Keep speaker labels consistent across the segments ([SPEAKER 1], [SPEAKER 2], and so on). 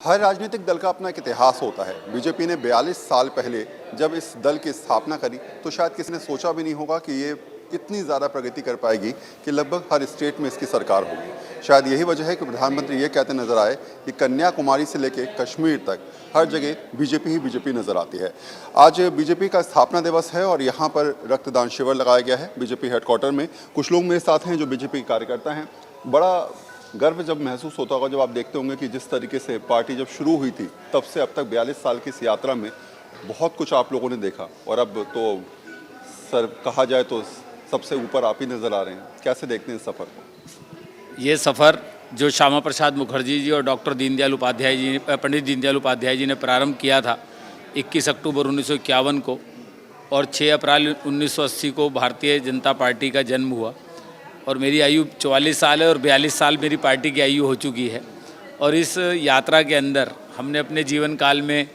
[SPEAKER 1] हर राजनीतिक दल का अपना एक इतिहास होता है। बीजेपी ने 42 साल पहले जब इस दल की स्थापना करी तो शायद किसी ने सोचा भी नहीं होगा कि ये इतनी ज़्यादा प्रगति कर पाएगी कि लगभग हर स्टेट में इसकी सरकार होगी। शायद यही वजह है कि प्रधानमंत्री ये कहते नजर आए कि कन्याकुमारी से लेकर कश्मीर तक हर जगह बीजेपी ही बीजेपी नजर आती है। आज बीजेपी का स्थापना दिवस है और यहाँ पर रक्तदान शिविर लगाया गया है बीजेपी हेडक्वार्टर में। कुछ लोग मेरे साथ हैं जो बीजेपी के कार्यकर्ता हैं। बड़ा गर्व जब महसूस होता होगा जब आप देखते होंगे कि जिस तरीके से पार्टी जब शुरू हुई थी तब से अब तक 42 साल की इस यात्रा में बहुत कुछ आप लोगों ने देखा और अब तो सर कहा जाए तो सबसे ऊपर आप ही नज़र आ रहे हैं। कैसे देखते हैं इस सफ़र को?
[SPEAKER 2] ये सफ़र जो श्यामा प्रसाद मुखर्जी जी और डॉक्टर दीनदयाल उपाध्याय जी ने पंडित दीनदयाल उपाध्याय जी ने प्रारंभ किया था 21 अक्टूबर 1951 को और 6 अप्रैल 1980 को भारतीय जनता पार्टी का जन्म हुआ। और मेरी आयु 44 साल है और 42 साल मेरी पार्टी की आयु हो चुकी है। और इस यात्रा के अंदर हमने अपने जीवन काल में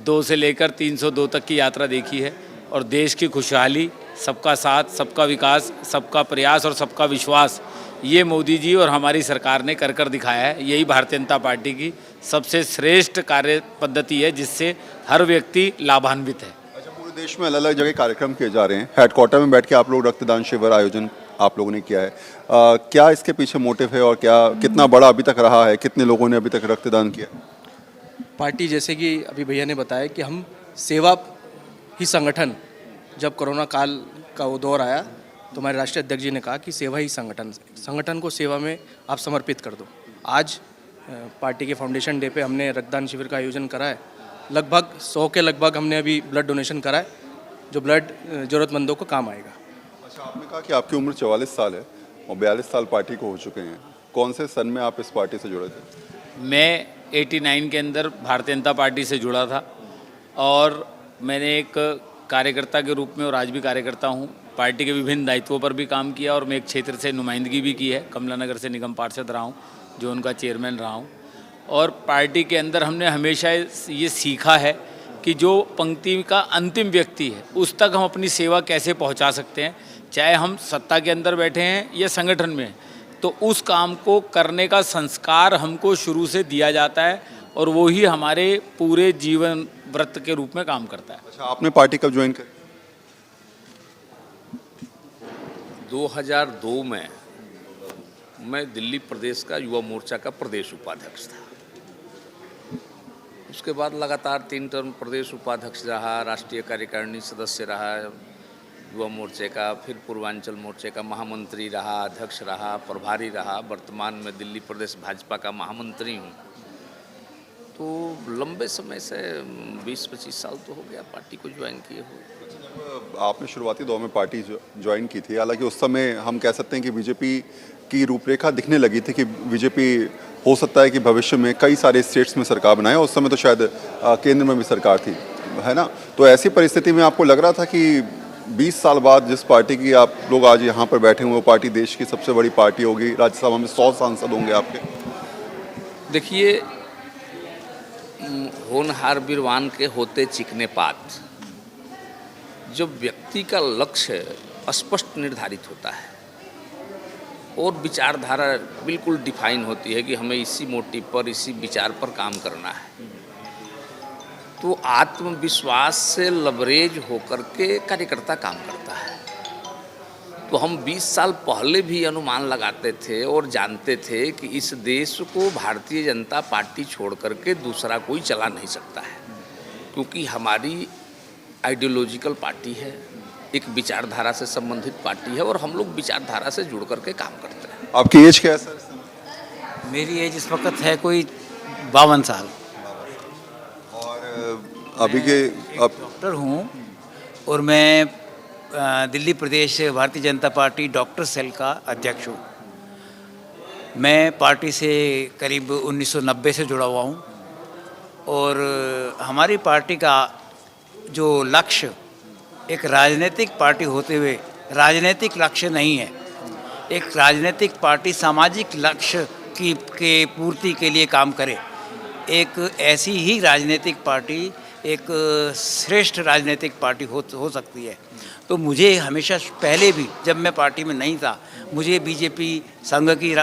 [SPEAKER 2] 2 से लेकर 302 तक की यात्रा देखी है और देश की खुशहाली, सबका साथ, सबका विकास, सबका प्रयास और सबका विश्वास, ये मोदी जी और हमारी सरकार ने कर दिखाया है। यही भारतीय जनता पार्टी की सबसे श्रेष्ठ कार्य पद्धति है जिससे हर व्यक्ति लाभान्वित है।
[SPEAKER 1] अच्छा, पूरे देश में अलग अलग जगह कार्यक्रम किए जा रहे हैं। हेडक्वार्टर में बैठ के आप लोग रक्तदान शिविर आयोजन आप लोगों ने किया है। क्या इसके पीछे मोटिव है और क्या कितना बड़ा अभी तक रहा है? कितने लोगों ने अभी तक रक्तदान किया?
[SPEAKER 3] पार्टी जैसे कि अभी भैया ने बताया कि हम सेवा ही संगठन, जब कोरोना काल का वो दौर आया तो हमारे राष्ट्रीय अध्यक्ष जी ने कहा कि सेवा ही संगठन को सेवा में आप समर्पित कर दो। आज पार्टी के फाउंडेशन डे पे हमने रक्तदान शिविर का आयोजन करा है। लगभग 100 के लगभग हमने अभी ब्लड डोनेशन करा है जो ब्लड ज़रूरतमंदों को काम आएगा।
[SPEAKER 1] अच्छा, आपने कहा कि आपकी उम्र 44 साल है और 42 साल पार्टी को हो चुके हैं। कौन से सन में आप इस पार्टी से जुड़े थे?
[SPEAKER 2] मैं 89 के अंदर भारतीय जनता पार्टी से जुड़ा था और मैंने एक कार्यकर्ता के रूप में और आज भी कार्यकर्ता हूँ। पार्टी के विभिन्न दायित्वों पर भी काम किया और मैं एक क्षेत्र से नुमाइंदगी भी की है। कमला नगर से निगम पार्षद रहा हूँ, जो उनका चेयरमैन रहा हूँ। और पार्टी के अंदर हमने हमेशा ये सीखा है कि जो पंक्ति का अंतिम व्यक्ति है उस तक हम अपनी सेवा कैसे पहुँचा सकते हैं, चाहे हम सत्ता के अंदर बैठे हैं या संगठन में हैं। तो उस काम को करने का संस्कार हमको शुरू से दिया जाता है और वो ही हमारे पूरे जीवन व्रत के रूप में काम करता है।
[SPEAKER 1] अच्छा, आपने पार्टी कब ज्वाइन करी?
[SPEAKER 4] 2002 में मैं दिल्ली प्रदेश का युवा मोर्चा का प्रदेश उपाध्यक्ष था। उसके बाद लगातार 3 टर्म प्रदेश उपाध्यक्ष रहा, राष्ट्रीय कार्यकारिणी सदस्य रहा युवा मोर्चे का, फिर पूर्वांचल मोर्चे का महामंत्री रहा, अध्यक्ष रहा, प्रभारी रहा। वर्तमान में दिल्ली प्रदेश भाजपा का महामंत्री हूँ। तो लंबे समय से 20-25 साल तो हो गया पार्टी को ज्वाइन किए हुए।
[SPEAKER 1] आपने शुरुआती दौर में पार्टी ज्वाइन की थी, हालांकि उस समय हम कह सकते हैं कि बीजेपी की रूपरेखा दिखने लगी थी कि बीजेपी हो सकता है कि भविष्य में कई सारे स्टेट्स में सरकार बनाए। उस समय तो शायद केंद्र में भी सरकार थी, है ना? तो ऐसी परिस्थिति में आपको लग रहा था कि 20 साल बाद जिस पार्टी की आप लोग आज यहाँ पर बैठे हुए, वो पार्टी देश की सबसे बड़ी पार्टी होगी, राज्यसभा में 100 सांसद होंगे आपके?
[SPEAKER 4] देखिए, होनहार बीरवान के होते चिकने पात। जब व्यक्ति का लक्ष्य स्पष्ट निर्धारित होता है और विचारधारा बिल्कुल डिफाइन होती है कि हमें इसी मोटिव पर, इसी विचार पर काम करना है, तो आत्मविश्वास से लबरेज होकर के कार्यकर्ता काम करता है। तो हम 20 साल पहले भी अनुमान लगाते थे और जानते थे कि इस देश को भारतीय जनता पार्टी छोड़ करके दूसरा कोई चला नहीं सकता है, क्योंकि हमारी आइडियोलॉजिकल पार्टी है, एक विचारधारा से संबंधित पार्टी है और हम लोग विचारधारा से जुड़ करके काम करते हैं।
[SPEAKER 1] आपकी एज क्या है सर?
[SPEAKER 5] मेरी एज इस वक्त है कोई 52 साल।
[SPEAKER 1] अभी के
[SPEAKER 5] डॉक्टर हूँ और मैं दिल्ली प्रदेश Bharatiya Janata party doctor cell का अध्यक्ष हूँ। मैं पार्टी से करीब 1990 से जुड़ा हुआ हूँ और हमारी पार्टी का जो लक्ष्य, एक राजनीतिक पार्टी होते हुए राजनीतिक लक्ष्य नहीं है। एक राजनीतिक पार्टी सामाजिक लक्ष्य के पूर्ति के लिए काम करे। एक ऐसी ही राजनीतिक पार्टी एक श्रेष्ठ राजनीतिक पार्टी हो सकती है। तो मुझे हमेशा पहले भी जब मैं पार्टी में नहीं था, मुझे बीजेपी संघ की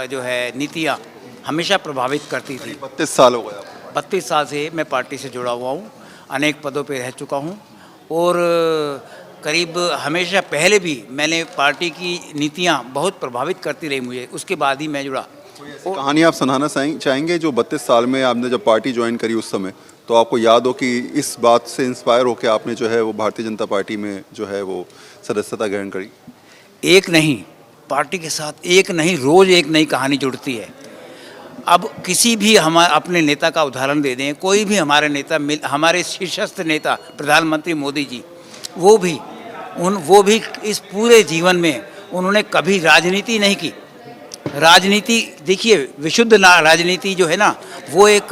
[SPEAKER 5] जो है नीतियाँ हमेशा प्रभावित करती थी।
[SPEAKER 1] 32 साल हो गए आपको।
[SPEAKER 5] 32 साल से मैं पार्टी से जुड़ा हुआ हूँ, अनेक पदों पे रह चुका हूँ और करीब हमेशा पहले भी मैंने पार्टी की नीतियाँ बहुत प्रभावित करती रही मुझे, उसके बाद ही मैं जुड़ा।
[SPEAKER 1] कहानी आप सुनाना चाहेंगे जो 32 साल में आपने जब पार्टी ज्वाइन करी उस समय, तो आपको याद हो कि इस बात से इंस्पायर होकर आपने जो है वो भारतीय जनता पार्टी में जो है वो सदस्यता ग्रहण करी?
[SPEAKER 5] एक नहीं, पार्टी के साथ एक नहीं, रोज़ एक नई कहानी जुड़ती है। अब किसी भी हम अपने नेता का उदाहरण दे दें, कोई भी हमारे नेता हमारे शीर्षस्थ नेता प्रधानमंत्री मोदी जी, वो भी इस पूरे जीवन में उन्होंने कभी राजनीति नहीं की। राजनीति देखिए, विशुद्ध राजनीति जो है ना, वो एक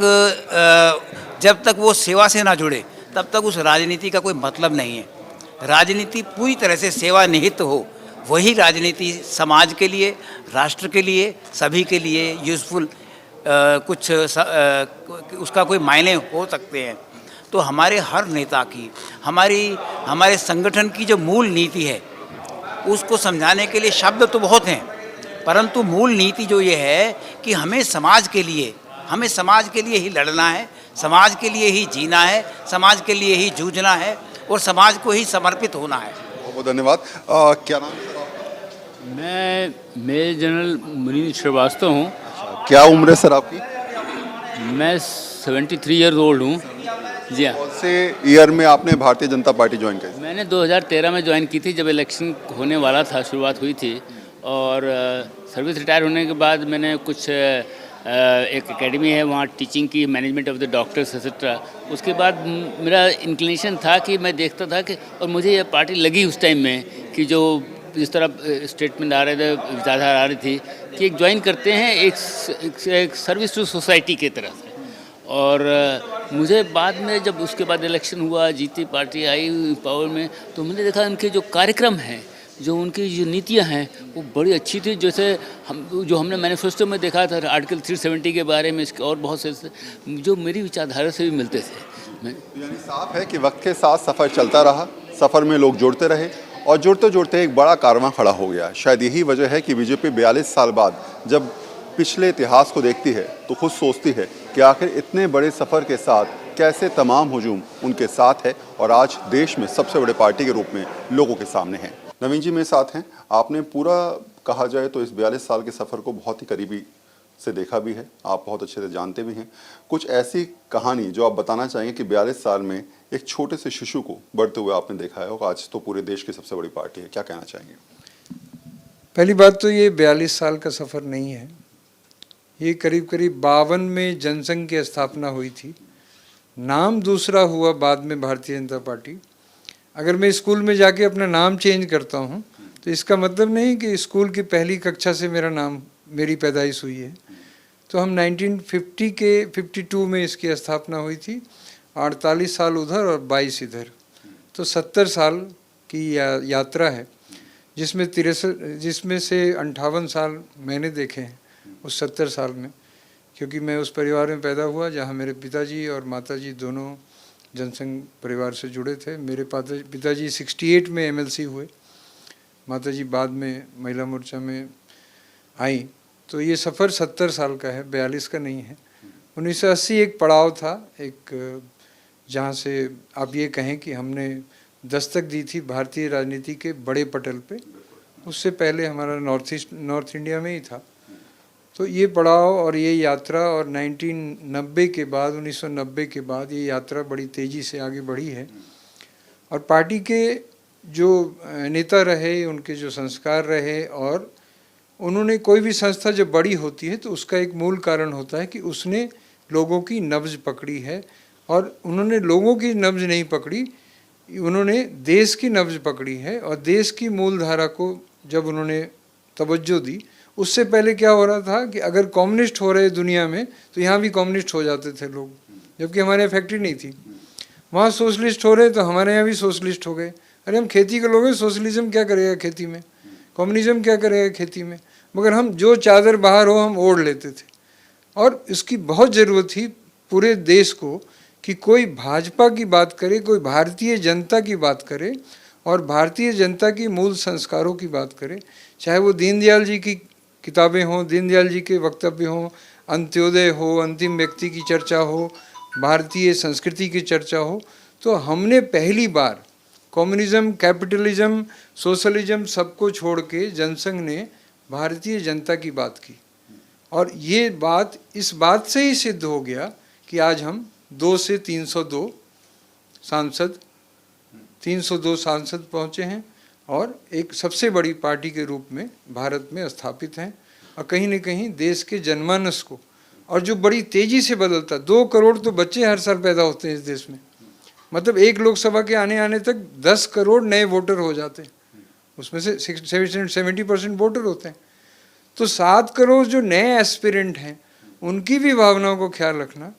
[SPEAKER 5] जब तक वो सेवा से ना जुड़े तब तक उस राजनीति का कोई मतलब नहीं है। राजनीति पूरी तरह से सेवा निहित हो, वही राजनीति समाज के लिए, राष्ट्र के लिए, सभी के लिए यूज़फुल उसका कोई मायने हो सकते हैं। तो हमारे हर नेता की, हमारे संगठन की जो मूल नीति है, उसको समझाने के लिए शब्द तो बहुत हैं, परंतु मूल नीति जो ये है कि हमें समाज के लिए ही लड़ना है, समाज के लिए ही जीना है, समाज के लिए ही जूझना है और समाज को ही समर्पित होना है।
[SPEAKER 1] बहुत बहुत धन्यवाद। क्या नाम है सर आपका?
[SPEAKER 2] मैं मेजर जनरल मुनींद्र श्रीवास्तव हूँ।
[SPEAKER 1] क्या उम्र है सर आपकी?
[SPEAKER 2] मैं 73 ईयर ओल्ड हूँ। जी हाँ।
[SPEAKER 1] कौन से ईयर में आपने भारतीय जनता पार्टी ज्वाइन करी?
[SPEAKER 2] मैंने 2013 में ज्वाइन की थी, जब इलेक्शन होने वाला था, शुरुआत हुई थी। और सर्विस रिटायर होने के बाद मैंने कुछ एक एकेडमी है वहाँ टीचिंग की, management of the doctors etcetera. उसके बाद मेरा इंक्लिनेशन था कि मैं देखता था कि, और मुझे ये पार्टी लगी उस टाइम में कि जो जिस तरह स्टेटमेंट आ रहे थे, विचारधारा आ रही थी कि एक ज्वाइन करते हैं एक सर्विस टू सोसाइटी की तरह से। और मुझे बाद में जब उसके बाद इलेक्शन हुआ, जीती पार्टी आई पावर में, तो मैंने देखा उनके जो कार्यक्रम हैं, जो उनकी जो नीतियां हैं, वो बड़ी अच्छी थी। जैसे हमने मैनिफेस्टो में देखा था आर्टिकल 370 के बारे में, इसके और बहुत से जो मेरी विचारधारा से भी मिलते थे।
[SPEAKER 1] यानी साफ है कि वक्त के साथ सफ़र चलता रहा, सफ़र में लोग जुड़ते रहे और जुड़ते जुड़ते एक बड़ा कारवां खड़ा हो गया। शायद यही वजह है कि बीजेपी 42 साल बाद जब पिछले इतिहास को देखती है तो खुद सोचती है कि आखिर इतने बड़े सफ़र के साथ कैसे तमाम हुजूम उनके साथ है और आज देश में सबसे बड़े पार्टी के रूप में लोगों के सामने हैं। नवीन जी मेरे साथ हैं। आपने पूरा कहा जाए तो इस 42 साल के सफ़र को बहुत ही करीबी से देखा भी है, आप बहुत अच्छे से जानते भी हैं। कुछ ऐसी कहानी जो आप बताना चाहेंगे कि 42 साल में एक छोटे से शिशु को बढ़ते हुए आपने देखा है और आज तो पूरे देश की सबसे बड़ी पार्टी है, क्या कहना चाहेंगे?
[SPEAKER 6] पहली बात तो ये 42 साल का सफ़र नहीं है, ये करीब करीब 52 में जनसंघ की स्थापना हुई थी। नाम दूसरा हुआ बाद में भारतीय जनता पार्टी। अगर मैं स्कूल में जाके अपना नाम चेंज करता हूँ तो इसका मतलब नहीं कि स्कूल की पहली कक्षा से मेरी पैदाइश हुई है। तो हम 1950 के 52 में इसकी स्थापना हुई थी, 48 साल उधर और 22 इधर, तो 70 साल की यात्रा है, जिसमें से 58 साल मैंने देखे हैं उस 70 साल में, क्योंकि मैं उस परिवार में पैदा हुआ जहाँ मेरे पिताजी और माताजी दोनों जनसंघ परिवार से जुड़े थे। मेरे पिताजी 68 में एमएलसी हुए, माताजी बाद में महिला मोर्चा में आई। तो ये सफ़र 70 साल का है, 42 का नहीं है। 1980 एक पड़ाव था, एक जहाँ से आप ये कहें कि हमने दस्तक दी थी भारतीय राजनीति के बड़े पटल पे। उससे पहले हमारा नॉर्थ इंडिया में ही था। तो ये पड़ाव और ये यात्रा, और 1990 के बाद 1990 के बाद ये यात्रा बड़ी तेज़ी से आगे बढ़ी है। और पार्टी के जो नेता रहे, उनके जो संस्कार रहे, और उन्होंने कोई भी संस्था जब बड़ी होती है तो उसका एक मूल कारण होता है कि उसने लोगों की नब्ज़ पकड़ी है। और उन्होंने लोगों की नब्ज़ नहीं पकड़ी, उन्होंने देश की नब्ज़ पकड़ी है। और देश की मूल धारा को जब उन्होंने तवज्जो दी, उससे पहले क्या हो रहा था कि अगर कम्युनिस्ट हो रहे दुनिया में तो यहाँ भी कम्युनिस्ट हो जाते थे लोग, जबकि हमारे यहाँ फैक्ट्री नहीं थी। वहाँ सोशलिस्ट हो रहे तो हमारे यहाँ भी सोशलिस्ट हो गए। अरे हम खेती के लोग हैं, सोशलिज्म क्या करेगा खेती में, कम्युनिज्म क्या करेगा खेती में। मगर हम जो चादर बाहर हो हम ओढ़ लेते थे। और इसकी बहुत ज़रूरत थी पूरे देश को कि कोई भाजपा की बात करे, कोई भारतीय जनता की बात करे और भारतीय जनता की मूल संस्कारों की बात करे। चाहे वो दीनदयाल जी की किताबें हों, दीनदयाल जी के वक्तव्य हों, अंत्योदय हो, अंतिम व्यक्ति की चर्चा हो, भारतीय संस्कृति की चर्चा हो, तो हमने पहली बार कम्युनिज्म, कैपिटलिज्म, सोशलिज्म सबको छोड़ के जनसंघ ने भारतीय जनता की बात की। और ये बात इस बात से ही सिद्ध हो गया कि आज हम 2 से 302 सांसद पहुँचे हैं और एक सबसे बड़ी पार्टी के रूप में भारत में स्थापित हैं। और कहीं न कहीं देश के जनमानस को, और जो बड़ी तेज़ी से बदलता, 2 करोड़ तो बच्चे हर साल पैदा होते हैं इस देश में, मतलब एक लोकसभा के आने तक 10 करोड़ नए वोटर हो जाते हैं, उसमें से 70% वोटर होते हैं। तो 7 करोड़ जो नए एस्पिरेंट हैं उनकी भी भावनाओं को ख्याल रखना,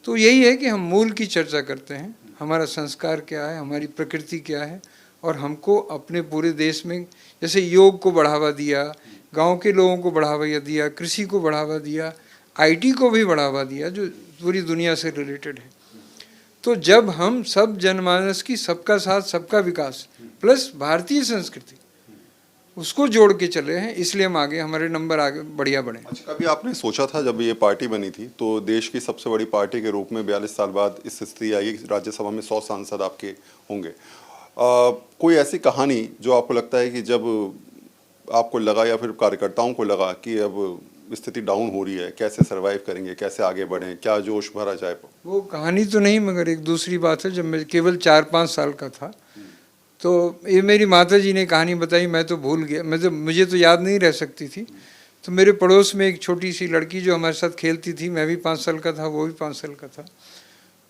[SPEAKER 6] तो यही है कि हम मूल की चर्चा करते हैं, हमारा संस्कार क्या है, हमारी प्रकृति क्या है, और हमको अपने पूरे देश में जैसे योग को बढ़ावा दिया, गांव के लोगों को बढ़ावा दिया, कृषि को बढ़ावा दिया, आईटी को भी बढ़ावा दिया जो पूरी दुनिया से रिलेटेड है। तो जब हम सब जनमानस की सबका साथ सबका विकास प्लस भारतीय संस्कृति उसको जोड़ के चले हैं, इसलिए हम आगे, हमारे नंबर आगे बढ़िया बढ़े।
[SPEAKER 1] अच्छा, कभी आपने सोचा था जब ये पार्टी बनी थी तो देश की सबसे बड़ी पार्टी के रूप में 42 साल बाद इस स्थिति आई, राज्यसभा में 100 सांसद आपके होंगे, कोई ऐसी कहानी जो आपको लगता है कि जब आपको लगा या फिर कार्यकर्ताओं को लगा कि अब स्थिति डाउन हो रही है, कैसे सरवाइव करेंगे, कैसे आगे बढ़ें, क्या जोश भरा जाए?
[SPEAKER 6] वो कहानी तो नहीं, मगर एक दूसरी बात है, जब मैं केवल 4-5 साल का था तो ये मेरी माता जी ने कहानी बताई, मैं तो भूल गया, मुझे तो याद नहीं रह सकती थी। तो मेरे पड़ोस में एक छोटी सी लड़की जो हमारे साथ खेलती थी, मैं भी 5 साल का था, वो भी 5 साल का था,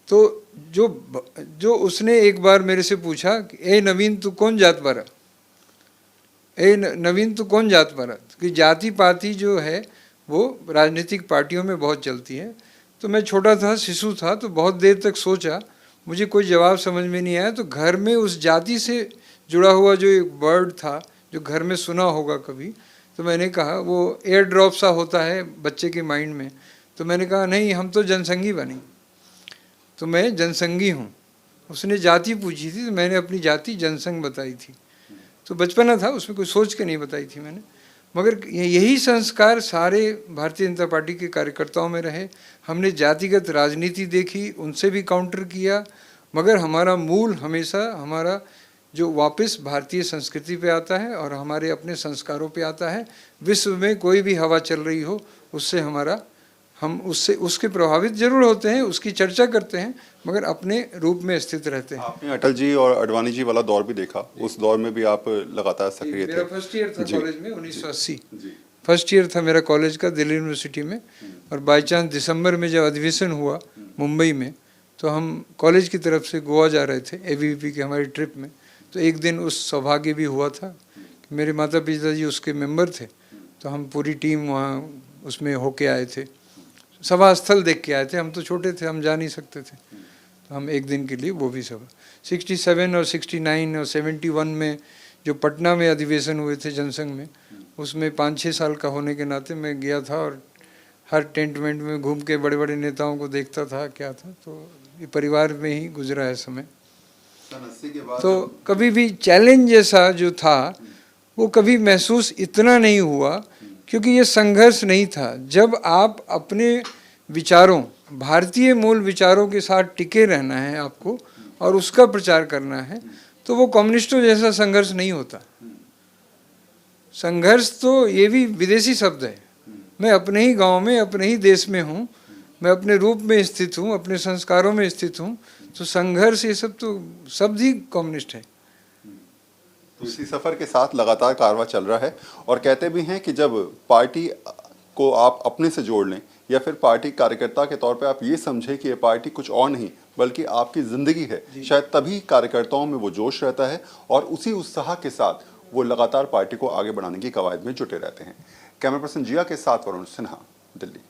[SPEAKER 6] तो जो उसने एक बार मेरे से पूछा कि ए नवीन तू कौन जात बारा, नवीन तू कौन जात बारा, कि जाति पाति जो है वो राजनीतिक पार्टियों में बहुत चलती है। तो मैं छोटा था, शिशु था, तो बहुत देर तक सोचा, मुझे कोई जवाब समझ में नहीं आया। तो घर में उस जाति से जुड़ा हुआ जो एक वर्ड था जो घर में सुना होगा कभी, तो मैंने कहा, वो एयर ड्रॉप सा होता है बच्चे के माइंड में, तो मैंने कहा नहीं, हम तो जनसंघी बने, तो मैं जनसंघी हूँ। उसने जाति पूछी थी तो मैंने अपनी जाति जनसंघ बताई थी। तो बचपना था, उसमें कोई सोच के नहीं बताई थी मैंने, मगर यही संस्कार सारे भारतीय जनता पार्टी के कार्यकर्ताओं में रहे। हमने जातिगत राजनीति देखी, उनसे भी काउंटर किया, मगर हमारा मूल हमेशा हमारा जो वापस भारतीय संस्कृति पे आता है और हमारे अपने संस्कारों पे आता है। विश्व में कोई भी हवा चल रही हो, उससे हम उसके प्रभावित जरूर होते हैं, उसकी चर्चा करते हैं, मगर अपने रूप में स्थित रहते हैं।
[SPEAKER 1] आपने अटल जी और अडवाणी जी वाला दौर भी देखा, उस दौर में भी आप लगातार सक्रिय थे।
[SPEAKER 6] मेरा फर्स्ट ईयर था कॉलेज में 1980, फर्स्ट ईयर था मेरा कॉलेज का दिल्ली यूनिवर्सिटी में। और बाई चांस दिसंबर में जब अधिवेशन हुआ मुंबई में, तो हम कॉलेज की तरफ से गोवा जा रहे थे एबीवीपी की हमारी ट्रिप में। तो एक दिन उस सौभाग्य भी हुआ था कि मेरे माता पिता जी उसके मेंबर थे, तो हम पूरी टीम वहाँ उसमें होके आए थे, सभा स्थल देख के आए थे। हम तो छोटे थे, हम जा नहीं सकते थे, तो हम एक दिन के लिए वो भी सभा 67 और 69 और 71 में जो पटना में अधिवेशन हुए थे जनसंघ में, उसमें 5-6 साल का होने के नाते मैं गया था और हर टेंट वेंट में घूम के बड़े बड़े नेताओं को देखता था, क्या था। तो ये परिवार में ही गुजरा है समय। तो कभी भी चैलेंज जैसा जो था वो कभी महसूस इतना नहीं हुआ, क्योंकि ये संघर्ष नहीं था। जब आप अपने विचारों, भारतीय मूल विचारों के साथ टिके रहना है आपको और उसका प्रचार करना है, तो वो कम्युनिस्टों जैसा संघर्ष नहीं होता। संघर्ष तो ये भी विदेशी शब्द है। मैं अपने ही गांव में, अपने ही देश में हूँ, मैं अपने रूप में स्थित हूँ, अपने संस्कारों में स्थित हूँ, तो संघर्ष ये सब तो शब्द ही कम्युनिस्ट है।
[SPEAKER 1] तो इसी सफर के साथ लगातार कारवां चल रहा है, और कहते भी हैं कि जब पार्टी को आप अपने से जोड़ लें या फिर पार्टी कार्यकर्ता के तौर पे आप ये समझें कि ये पार्टी कुछ और नहीं बल्कि आपकी ज़िंदगी है, शायद तभी कार्यकर्ताओं में वो जोश रहता है और उसी उत्साह के साथ वो लगातार पार्टी को आगे बढ़ाने की कवायद में जुटे रहते हैं। कैमरा पर्सन जिया के साथ वरुण सिन्हा, दिल्ली।